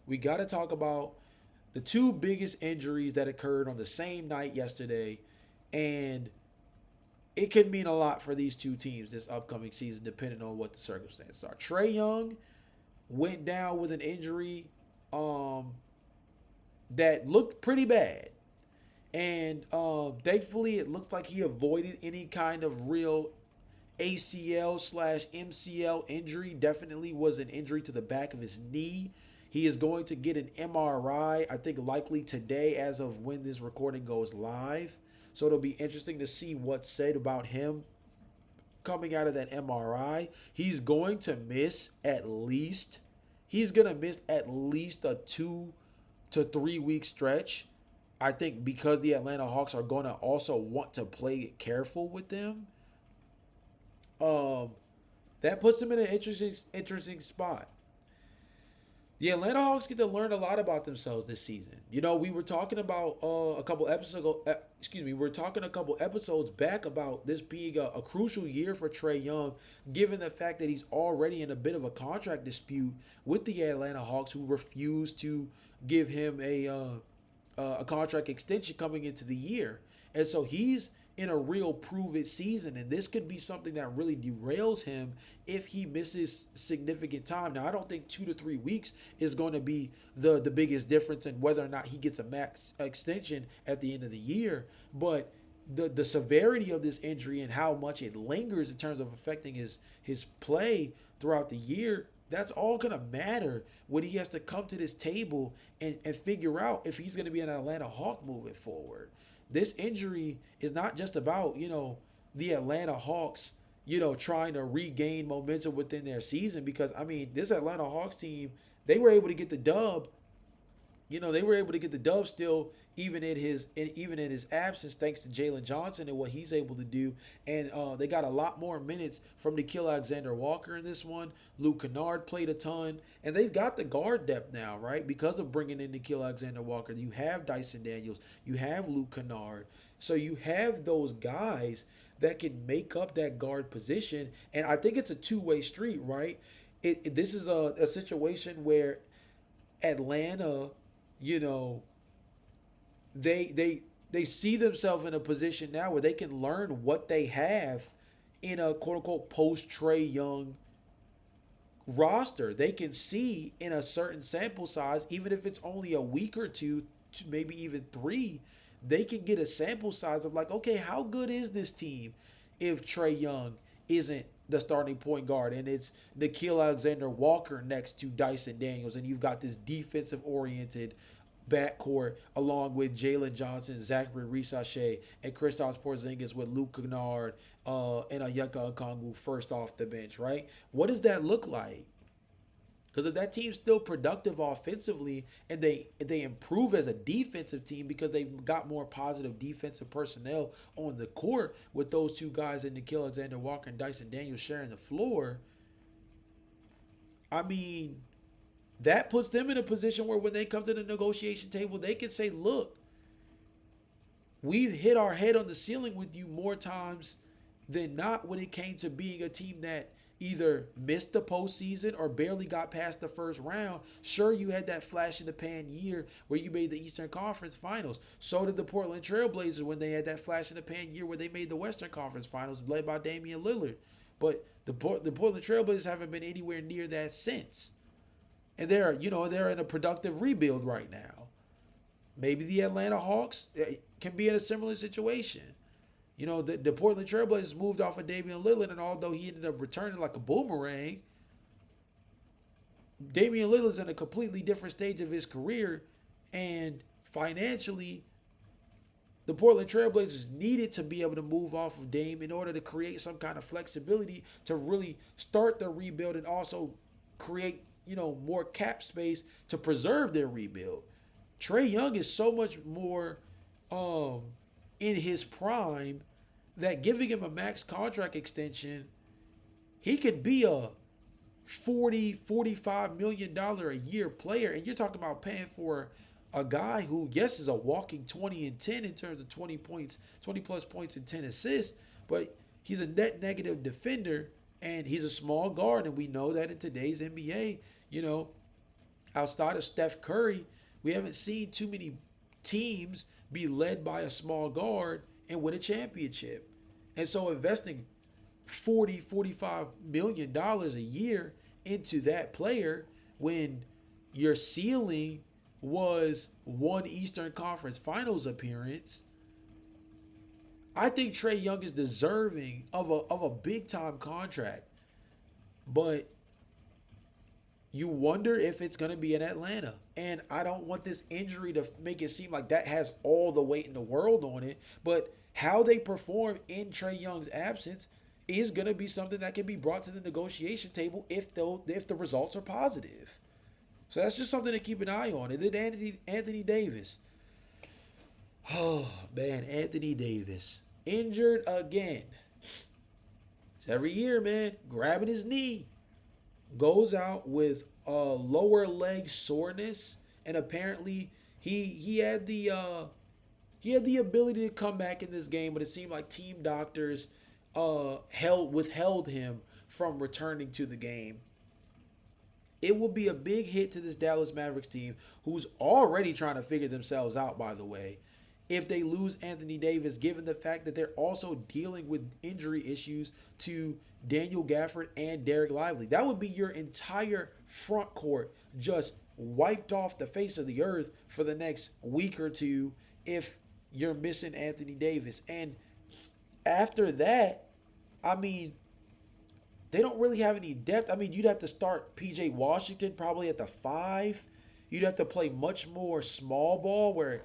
we got to talk about the two biggest injuries that occurred on the same night yesterday, and it could mean a lot for these two teams this upcoming season, depending on what the circumstances are. Trae Young went down with an injury um, that looked pretty bad. And thankfully, it looks like he avoided any kind of real ACL slash MCL injury. Definitely was an injury to the back of his knee. He is going to get an MRI, I think likely today as of when this recording goes live. So it'll be interesting to see what's said about him coming out of that MRI. He's going to miss at least a 2 to 3 week stretch. I think because the Atlanta Hawks are going to also want to play it careful with them. Um, that puts them in an interesting spot. The Atlanta Hawks get to learn a lot about themselves this season. You know, we were talking about a couple episodes ago. We were talking a couple episodes back about this being a crucial year for Trae Young, given the fact that he's already in a bit of a contract dispute with the Atlanta Hawks, who refused to give him a contract extension coming into the year. And so he's in a real prove it season, and this could be something that really derails him if he misses significant time. Now, I don't think 2 to 3 weeks is going to be the biggest difference in whether or not he gets a max extension at the end of the year, but the severity of this injury and how much it lingers in terms of affecting his play throughout the year, that's all gonna matter when he has to come to this table and figure out if he's gonna be an Atlanta Hawk moving forward. This injury is not just about, the Atlanta Hawks, trying to regain momentum within their season, because I mean, this Atlanta Hawks team, they were able to get the dub. They were able to get the dub still, even in his absence, thanks to Jalon Johnson and what he's able to do. And they got a lot more minutes from Nickeil Alexander-Walker in this one. Luke Kennard played a ton, and they've got the guard depth now, right? Because of bringing in Nickeil Alexander-Walker, you have Dyson Daniels, you have Luke Kennard, so you have those guys that can make up that guard position. And I think it's a two-way street, right? This is a situation where Atlanta, you know, they see themselves in a position now where they can learn what they have in a quote unquote post Trae Young roster. They can see in a certain sample size, even if it's only a week or two, maybe even three, they can get a sample size of like, okay, how good is this team if Trae Young isn't the starting point guard and it's Nickeil Alexander Walker next to Dyson Daniels, and you've got this defensive oriented backcourt along with Jalon Johnson, Zachary Risachet, and Kristaps Porzingis with Luke Kennard and Onyeka Okongwu first off the bench, right? What does that look like? Because if that team's still productive offensively and they improve as a defensive team because they've got more positive defensive personnel on the court with those two guys in Nickeil Alexander Walker and Dyson Daniels sharing the floor, I mean, that puts them in a position where when they come to the negotiation table, they can say, look, we've hit our head on the ceiling with you more times than not when it came to being a team that either missed the postseason or barely got past the first round. Sure, you had that flash in the pan year where you made the Eastern Conference Finals. So did the Portland Trailblazers when they had that flash in the pan year where they made the Western Conference Finals, led by Damian Lillard. But the Portland Trailblazers haven't been anywhere near that since. And they're in a productive rebuild right now. Maybe the Atlanta Hawks can be in a similar situation. The Portland Trailblazers moved off of Damian Lillard, and although he ended up returning like a boomerang, Damian Lillard's in a completely different stage of his career, and financially, the Portland Trailblazers needed to be able to move off of Dame in order to create some kind of flexibility to really start the rebuild and also create, more cap space to preserve their rebuild. Trae Young is so much more in his prime that giving him a max contract extension, he could be a 40-45 million dollar a year player. And you're talking about paying for a guy who, yes, is a walking 20 and 10 in terms of 20 points, 20 plus points and 10 assists, but he's a net negative defender and he's a small guard. And we know that in today's NBA, outside of Steph Curry, we haven't seen too many teams be led by a small guard and win a championship. And so investing 40, 45 million dollars a year into that player when your ceiling was one Eastern Conference Finals appearance, I think Trae Young is deserving of a big time contract. But you wonder if it's going to be in Atlanta. And I don't want this injury to make it seem like that has all the weight in the world on it. But how they perform in Trae Young's absence is going to be something that can be brought to the negotiation table if the results are positive. So that's just something to keep an eye on. And then Anthony Davis. Oh, man, Anthony Davis. Injured again. It's every year, man. Grabbing his knee. Goes out with lower leg soreness, and apparently he had the ability to come back in this game, but it seemed like team doctors withheld him from returning to the game. It will be a big hit to this Dallas Mavericks team, who's already trying to figure themselves out, by the way, if they lose Anthony Davis, given the fact that they're also dealing with injury issues to Daniel Gafford and Derek Lively. That would be your entire front court just wiped off the face of the earth for the next week or two if you're missing Anthony Davis. And after that, I mean, they don't really have any depth. I mean, you'd have to start PJ Washington probably at the 5. You'd have to play much more small ball where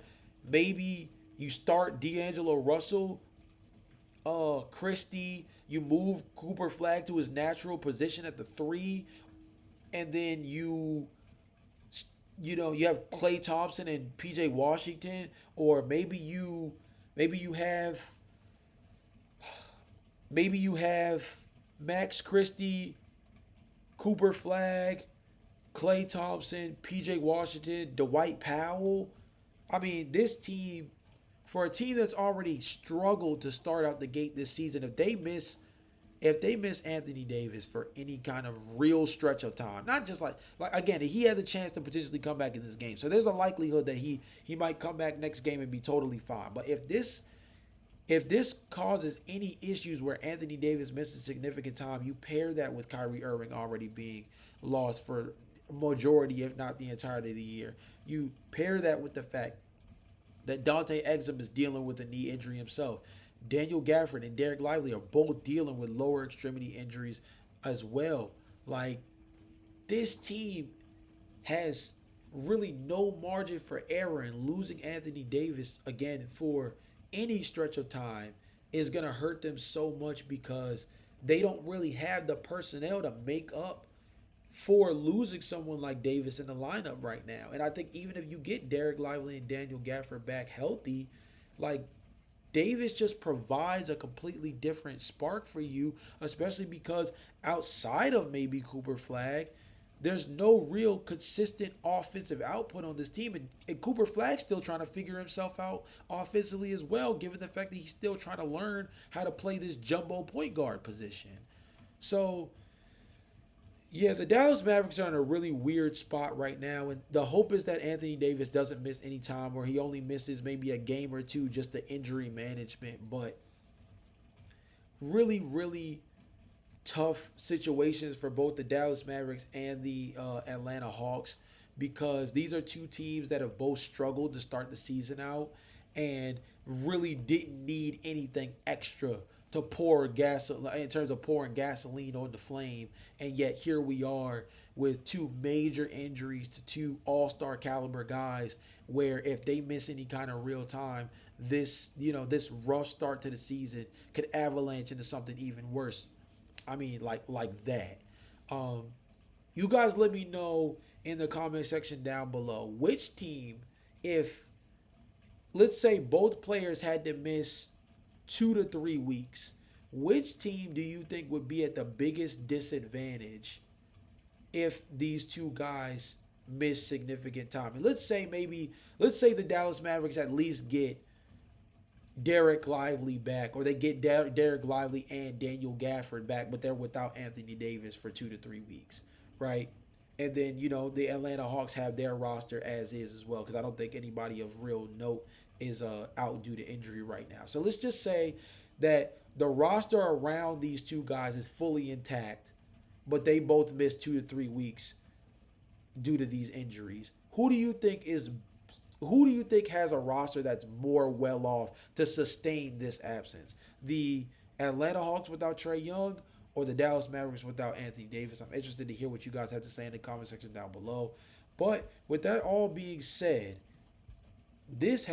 maybe you start D'Angelo Russell, Christie, you move Cooper Flag to his natural position at the 3, and then you have Klay Thompson and PJ Washington, or maybe you have Max Christie, Cooper Flag, Klay Thompson, PJ Washington, Dwight Powell. I mean, this team, for a team that's already struggled to start out the gate this season, if they miss Anthony Davis for any kind of real stretch of time, not just like again, he had the chance to potentially come back in this game. So there's a likelihood that he might come back next game and be totally fine. But if this causes any issues where Anthony Davis misses significant time, you pair that with Kyrie Irving already being lost for majority, if not the entirety of the year. You pair that with the fact that Dante Exum is dealing with a knee injury himself. Daniel Gafford and Derek Lively are both dealing with lower extremity injuries as well. Like, this team has really no margin for error, and losing Anthony Davis again for any stretch of time is going to hurt them so much because they don't really have the personnel to make up for losing someone like Davis in the lineup right now. And I think even if you get Derek Lively and Daniel Gafford back healthy, like, Davis just provides a completely different spark for you, especially because outside of maybe Cooper Flag, there's no real consistent offensive output on this team. And Cooper Flag's still trying to figure himself out offensively as well, given the fact that he's still trying to learn how to play this jumbo point guard position. So, yeah, the Dallas Mavericks are in a really weird spot right now, and the hope is that Anthony Davis doesn't miss any time, or he only misses maybe a game or two just to injury management. But really, really tough situations for both the Dallas Mavericks and the Atlanta Hawks, because these are two teams that have both struggled to start the season out and really didn't need anything extra to pour gas in terms of pouring gasoline on the flame. And yet here we are with two major injuries to two all-star caliber guys, where if they miss any kind of real time, this rough start to the season could avalanche into something even worse. I mean, like that. You guys let me know in the comment section down below which team, if let's say both players had to miss 2 to 3 weeks, which team do you think would be at the biggest disadvantage if these two guys miss significant time? And let's say the Dallas Mavericks at least get Derek Lively back, or they get Derek Lively and Daniel Gafford back, but they're without Anthony Davis for 2 to 3 weeks, right? And then, the Atlanta Hawks have their roster as is as well, because I don't think anybody of real note is out due to injury right now. So let's just say that the roster around these two guys is fully intact, but they both missed 2 to 3 weeks due to these injuries. Who do you think has a roster that's more well off to sustain this absence? The Atlanta Hawks without Trae Young, or the Dallas Mavericks without Anthony Davis? I'm interested to hear what you guys have to say in the comment section down below. But with that all being said, this